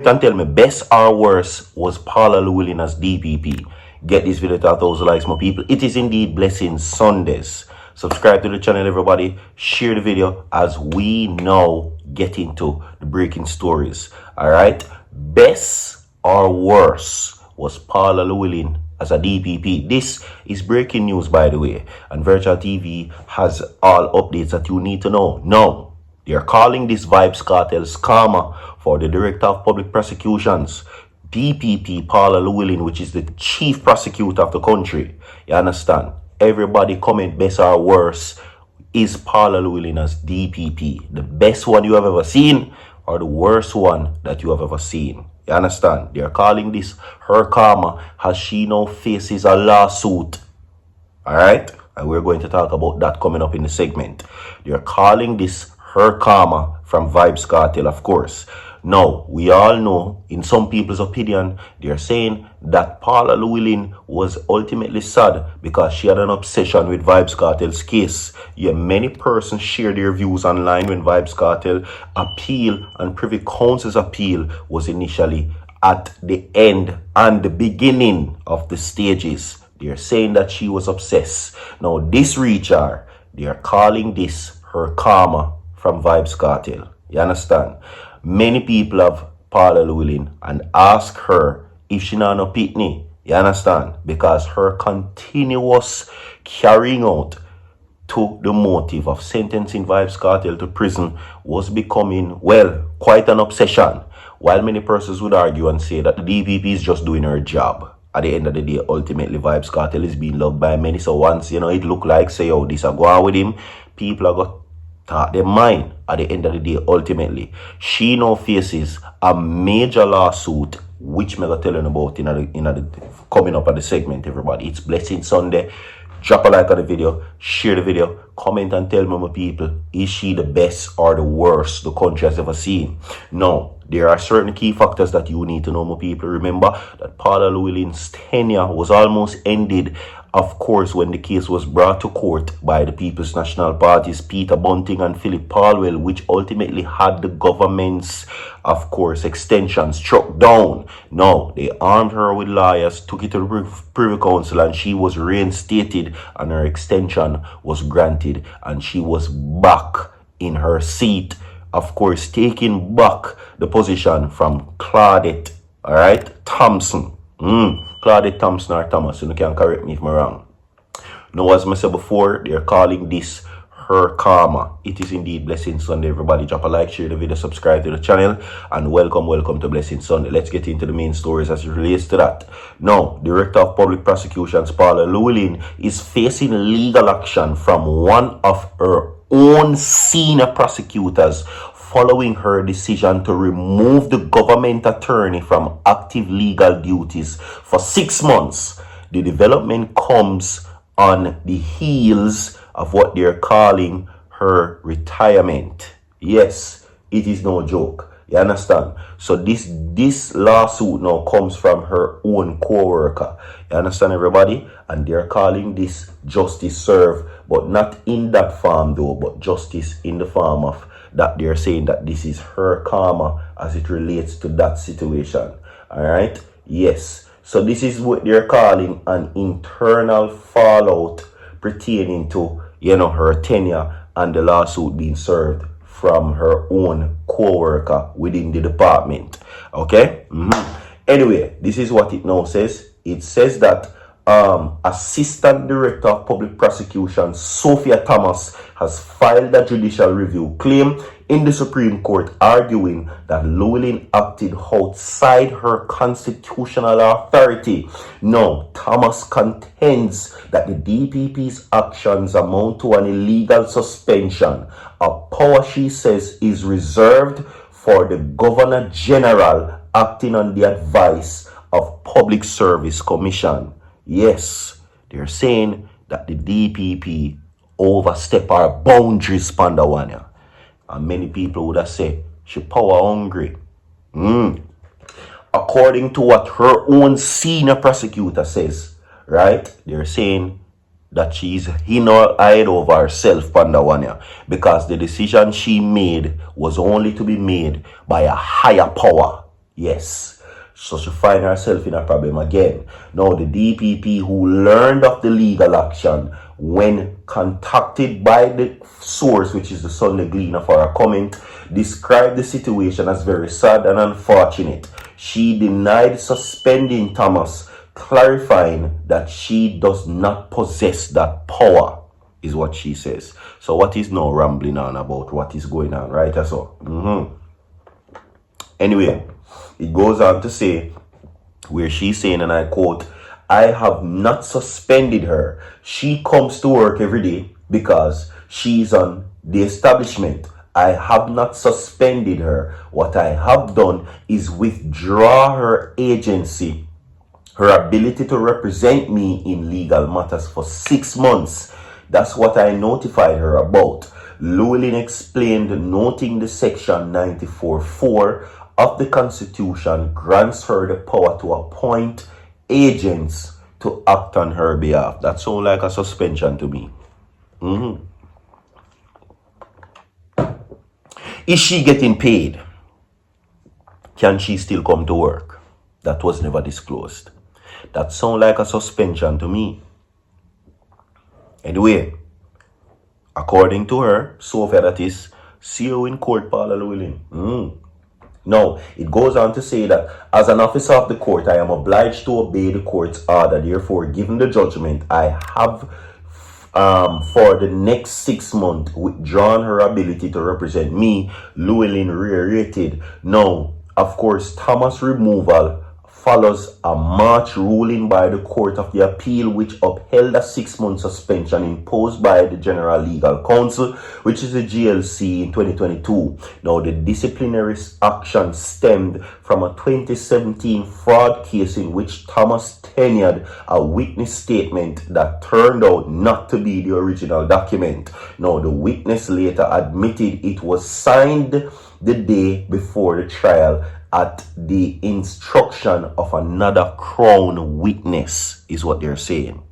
And tell me, best or worst was Paula Llewellyn as DPP. Get this video to 1,000 likes, my people. It is indeed Blessing Sundays. Subscribe to the channel, everybody. Share the video as we now get into the breaking stories. Alright? Best or worst was Paula Llewellyn as a DPP. This is breaking news, by the way. And Virtual TV has all updates that you need to know. Now, they are calling this VYBZ Kartel scammer for the Director of Public Prosecutions, DPP Paula Llewellyn, which is the Chief Prosecutor of the country. You understand? Everybody comment best or worst. Is Paula Llewellyn as DPP the best one you have ever seen or the worst one that you have ever seen? You understand? They are calling this her karma as she now faces a lawsuit. Alright? And we're going to talk about that coming up in the segment. They are calling this her karma from VYBZ Kartel, of course. Now, we all know, in some people's opinion, they are saying that Paula Llewellyn was ultimately sad because she had an obsession with VYBZ Kartel's case. Yeah, many persons share their views online when VYBZ Kartel appeal and Privy Council's appeal was initially at the end and the beginning of the stages. They are saying that she was obsessed. Now, this reacher, they are calling this her karma from VYBZ Kartel. You understand? Many people have Paula Llewellyn and ask her if she not no pitney. You understand? Because her continuous carrying out to the motive of sentencing VYBZ Kartel to prison was becoming, well, quite an obsession. While many persons would argue and say that the DPP is just doing her job. At the end of the day, ultimately, VYBZ Kartel is being loved by many. So once, it look like, say, oh, this are going with him, people are going to their mind. At the end of the day, ultimately, she now faces a major lawsuit, which I'm going to tell you about in the coming up at the segment, everybody. It's Blessing Sunday. Drop a like on the video, share the video, comment and tell me, my people, is she the best or the worst the country has ever seen? No, there are certain key factors that you need to know, my people. Remember that Paula Llewellyn's tenure was almost ended, of course, when the case was brought to court by the People's National Party's Peter Bunting and Philip Palwell, which ultimately had the government's, of course, extension struck down. No, they armed her with lawyers, took it to the Privy Council, and she was reinstated and her extension was granted, and she was back in her seat, of course, taking back the position from Claudette, all right, Thompson. Claudette Thompson or Thomas, you can correct me if I'm wrong. Now, as I said before, they're calling this her karma. It is indeed Blessing Sunday, everybody. Drop a like, share the video, subscribe to the channel, and welcome to Blessing Sunday. Let's get into the main stories as it relates to that. Now, Director of Public Prosecutions Paula Llewellyn is facing legal action from one of her own senior prosecutors following her decision to remove the government attorney from active legal duties for 6 months. The development comes on the heels of what they're calling her retirement. Yes, it is no joke. You understand? So this lawsuit now comes from her own co-worker. You understand, everybody? And they're calling this justice served, but not in that form though, but justice in the form of that they're saying that this is her karma as it relates to that situation. All right? Yes. So this is what they're calling an internal fallout pertaining to, her tenure and the lawsuit being served from her own co-worker within the department. Okay? Anyway, this is what it now says. It says that Assistant Director of Public Prosecution Sophia Thomas has filed a judicial review claim in the Supreme Court, arguing that Llewellyn acted outside her constitutional authority. Now, Thomas contends that the DPP's actions amount to an illegal suspension, a power she says is reserved for the Governor General acting on the advice of Public Service Commission. Yes, they're saying that the DPP overstep our boundaries, Pandawania. And many people would have said she power hungry. According to what her own senior prosecutor says, right? They're saying that she's eyed over herself, Pandawania, because the decision she made was only to be made by a higher power. Yes. So she find herself in a problem again. Now the DPP, who learned of the legal action when contacted by the source, which is the Sunday Gleaner, for a comment, described the situation as very sad and unfortunate. She denied suspending Thomas, clarifying that she does not possess that power, is what she says. So what is now rambling on about what is going on, right? So anyway, it goes on to say, where she's saying, and I quote, I have not suspended her. She comes to work every day because she's on the establishment. I have not suspended her. What I have done is withdraw her agency, her ability to represent me in legal matters for 6 months. That's what I notified her about. Llewellyn explained, noting the section 94(4) of the Constitution grants her the power to appoint agents to act on her behalf. That sounds like a suspension to me. Is she getting paid? Can she still come to work? That was never disclosed. That sounds like a suspension to me. Anyway, according to her, so far that is, see you in court, Paula Llewellyn. Now, it goes on to say that as an officer of the court, I am obliged to obey the court's order. Therefore, given the judgment, I have for the next 6 months withdrawn her ability to represent me, Llewellyn reiterated. Now, of course, Thomas' removal follows a March ruling by the Court of the Appeal, which upheld a 6-month suspension imposed by the General Legal Counsel, which is the GLC, in 2022. Now, the disciplinary action stemmed from a 2017 fraud case in which Thomas tenured a witness statement that turned out not to be the original document. Now, the witness later admitted it was signed the day before the trial at the instruction of another Crown witness, is what they're saying.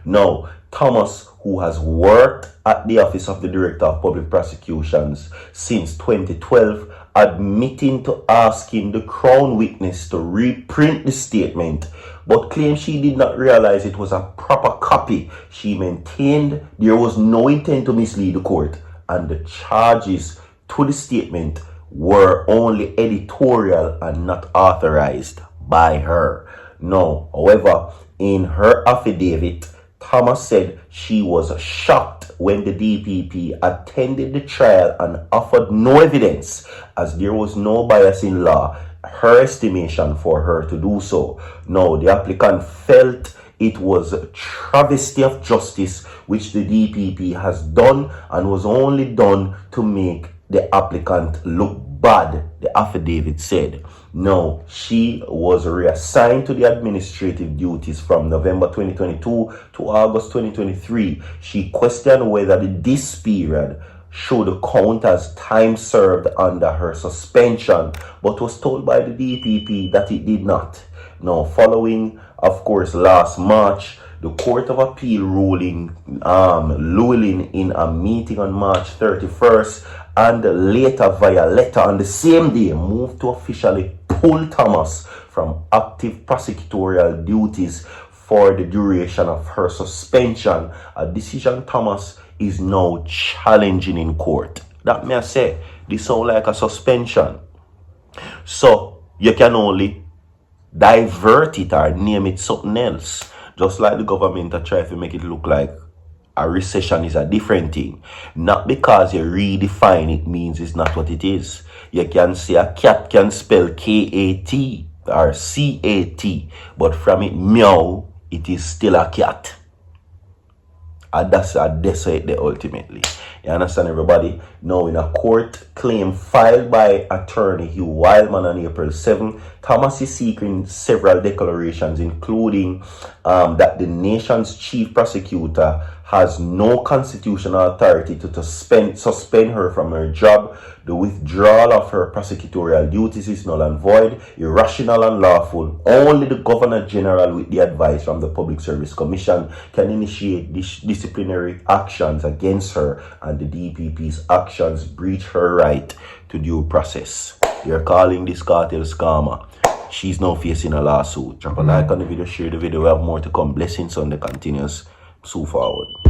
Now, Thomas, who has worked at the Office of the Director of Public Prosecutions since 2012, admitting to asking the Crown witness to reprint the statement, but claimed she did not realize it was a proper copy. She maintained there was no intent to mislead the court, and the charges to the statement were only editorial and not authorized by her. No, however, in her affidavit, Thomas said she was shocked when the DPP attended the trial and offered no evidence, as there was no bias in law, her estimation, for her to do so. No, the applicant felt it was a travesty of justice, which the DPP has done and was only done to make the applicant look bad, the affidavit said. No, she was reassigned to the administrative duties from November 2022 to August 2023. She questioned whether this period should count as time served under her suspension, but was told by the DPP that it did not. Now, following, of course, last March, the Court of Appeal ruling Llewellyn in a meeting on March 31st, and later via letter on the same day moved to officially pull Thomas from active prosecutorial duties for the duration of her suspension, a decision Thomas is now challenging in court. That may I say, this sounds like a suspension. So you can only divert it or name it something else. Just like the government are trying to make it look like a recession is a different thing. Not because you redefine it means it's not what it is. You can say a cat can spell K-A-T or C-A-T, but from it meow, it is still a cat. And that's it there ultimately. You understand, everybody? Now, in a court claim filed by attorney Hugh Wildman on April 7, Thomas is seeking several declarations, including that the nation's chief prosecutor has no constitutional authority to suspend her from her job. The withdrawal of her prosecutorial duties is null and void, irrational and lawful. Only the Governor General, with the advice from the Public Service Commission, can initiate disciplinary actions against her, and the DPP's actions breach her right to due process. You're calling this cartel scammer. She's now facing a lawsuit. Drop a like on the video, share the video. We have more to come. Blessings on the continuous. So forward.